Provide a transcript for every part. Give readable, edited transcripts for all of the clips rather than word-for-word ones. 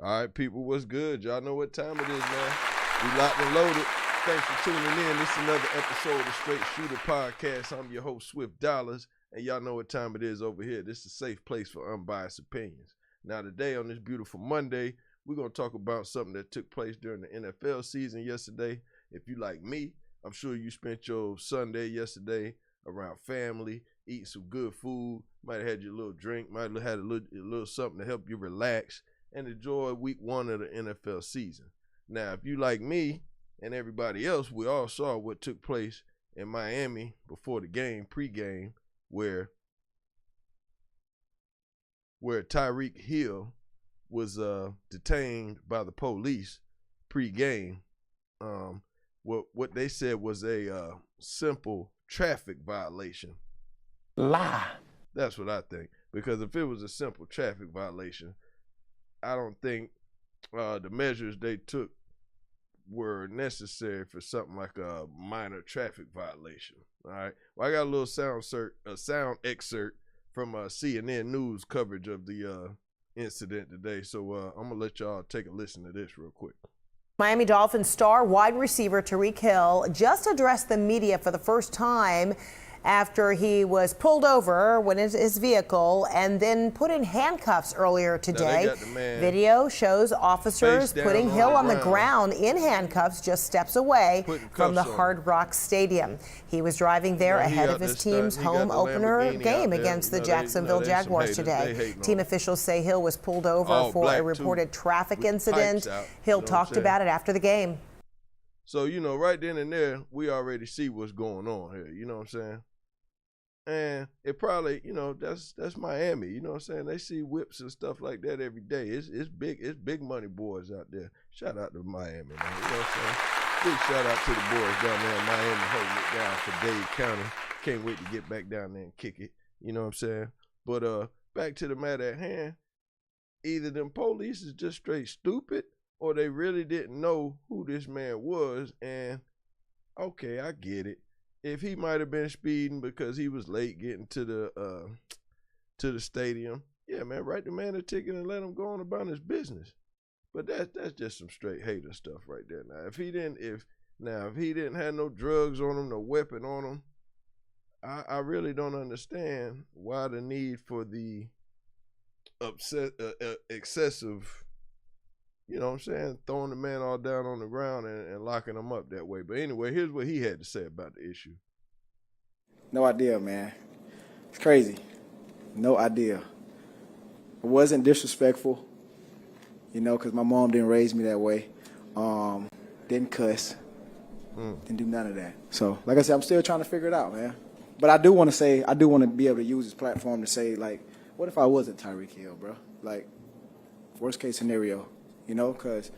All right, people, what's good? Y'all know what time it is, man. We locked and loaded. Thanks for tuning in. This is another episode of Strait Shoota podcast. I'm your host, Swift Dollars, and y'all know what time it is over here. This is a safe place for unbiased opinions. Now, today on this beautiful Monday, we're going to talk about something that took place during the NFL season yesterday. If you like me, I'm sure you spent your Sunday yesterday around family, eating some good food, might have had your little drink, might have had a little something to help you relax and enjoy week one of the NFL season. Now, if you like me and everybody else, we all saw what took place in Miami before the game, pregame, where Tyreek Hill was detained by the police pregame. What they said was a simple traffic violation. Lie. That's what I think. Because if it was a simple traffic violation, I don't think the measures they took were necessary for something like a minor traffic violation. All right. Well, I got a little sound excerpt from CNN News coverage of the incident today. So I'm gonna let y'all take a listen to this real quick. Miami Dolphins star wide receiver Tyreek Hill just addressed the media for the first time after he was pulled over when in his vehicle and then put in handcuffs earlier today. Video shows officers putting Hill on the ground in handcuffs just steps away from the Hard Rock Stadium. He was driving there ahead of his team's home opener game against the Jacksonville Jaguars today. Team officials say Hill was pulled over for a reported traffic incident. Hill talked about it after the game. So, right then and there, we already see what's going on here. You know what I'm saying? And it probably, that's Miami. You know what I'm saying? They see whips and stuff like that every day. It's big money boys out there. Shout out to Miami, man. You know what I'm saying? Big shout out to the boys down there in Miami holding it down for Dade County. Can't wait to get back down there and kick it. You know what I'm saying? But back to the matter at hand. Either them police is just straight stupid, or they really didn't know who this man was. And okay, I get it. If he might have been speeding because he was late getting to the stadium, yeah, man, write the man a ticket and let him go on about his business. But that's just some straight hater stuff right there. Now, if he didn't have no drugs on him, no weapon on him, I really don't understand why the need for the excessive, you know what I'm saying, throwing the man all down on the ground and locking him up that way. But anyway, here's what he had to say about the issue. No idea, man. It's crazy. No idea. It wasn't disrespectful, because my mom didn't raise me that way. Didn't cuss. Didn't do none of that. So, like I said, I'm still trying to figure it out, man. But I do want to be able to use this platform to say, like, what if I wasn't Tyreek Hill, bro? Like, worst case scenario. Because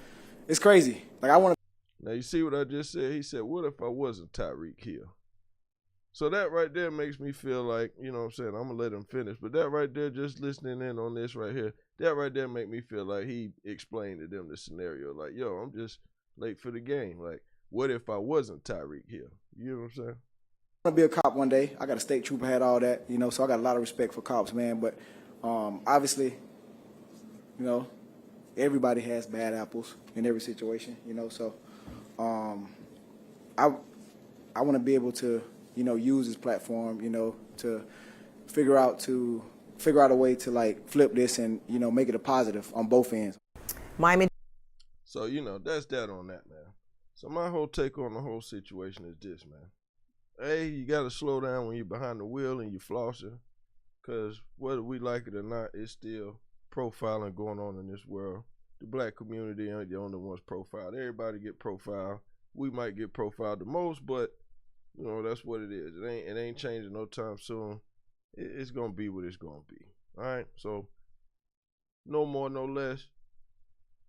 it's crazy. Like, I want to. Now, you see what I just said? He said, what if I wasn't Tyreek Hill? So that right there makes me feel like, you know what I'm saying, I'm going to let him finish. But that right there, just listening in on this right here, that right there make me feel like he explained to them the scenario. Like, yo, I'm just late for the game. Like, what if I wasn't Tyreek Hill? You know what I'm saying? I want to be a cop one day. I got a state trooper, had all that, so I got a lot of respect for cops, man. But obviously, everybody has bad apples in every situation, so I want to be able to, use this platform, to figure out a way to, like, flip this and, make it a positive on both ends. Miami. So, that's that on that, man. So my whole take on the whole situation is this, man. Hey, you got to slow down when you're behind the wheel and you're flossing, because whether we like it or not, it's still profiling going on in this world. The black community ain't the only ones profiled. Everybody get profiled. We might get profiled the most, but that's what it is. It ain't changing no time soon. It's gonna be what it's gonna be. All right. So no more, no less.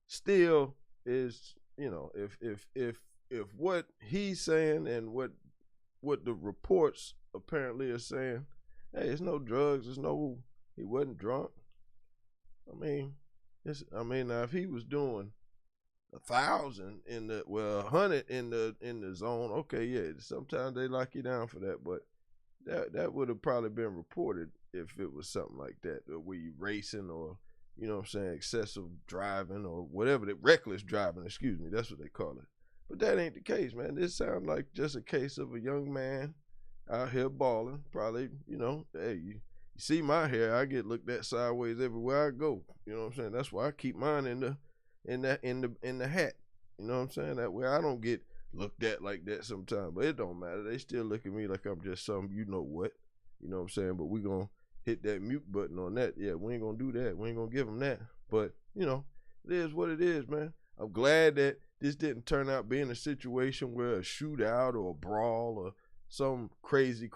Still is, if what he's saying and what the reports apparently are saying, hey, it's no drugs, he wasn't drunk. Now if he was doing 1,000 100 in the zone, okay, yeah, sometimes they lock you down for that, but that would have probably been reported if it was something like that, where you racing or you know what I'm saying, excessive driving or whatever, reckless driving, excuse me, that's what they call it. But that ain't the case, man. This sounds like just a case of a young man out here balling. Probably, you know, hey, you see my hair, I get looked at sideways everywhere I go. You know what I'm saying? That's why I keep mine in the hat. You know what I'm saying? That way I don't get looked at like that sometimes. But it don't matter. They still look at me like I'm just some you know what. You know what I'm saying? But we gonna hit that mute button on that. Yeah, we ain't gonna do that. We ain't gonna give them that. But, you know, it is what it is, man. I'm glad that this didn't turn out being a situation where a shootout or a brawl or some crazy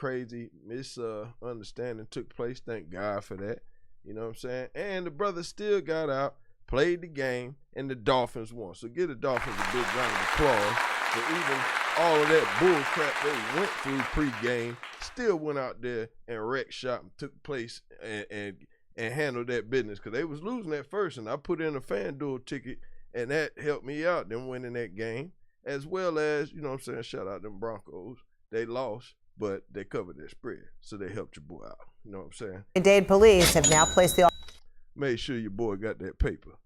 misunderstanding took place. Thank God for that. You know what I'm saying? And the brother still got out, played the game, and the Dolphins won. So give the Dolphins a big round of applause for even all of that bull crap they went through pre-game, still went out there and wrecked shop and took place and handled that business, because they was losing at first, and I put in a FanDuel ticket, and that helped me out, them winning that game, as well as, you know what I'm saying, shout out them Broncos. They lost, but they covered their spread, so they helped your boy out. You know what I'm saying? Dade police have now placed the... Made sure your boy got that paper.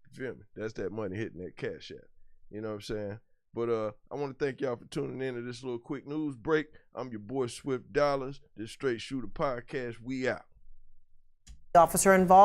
You feel me? That's that money hitting that cash app. You know what I'm saying? But I want to thank y'all for tuning in to this little quick news break. I'm your boy Swift Dollars. This Straight Shooter podcast. We out. Officer involved.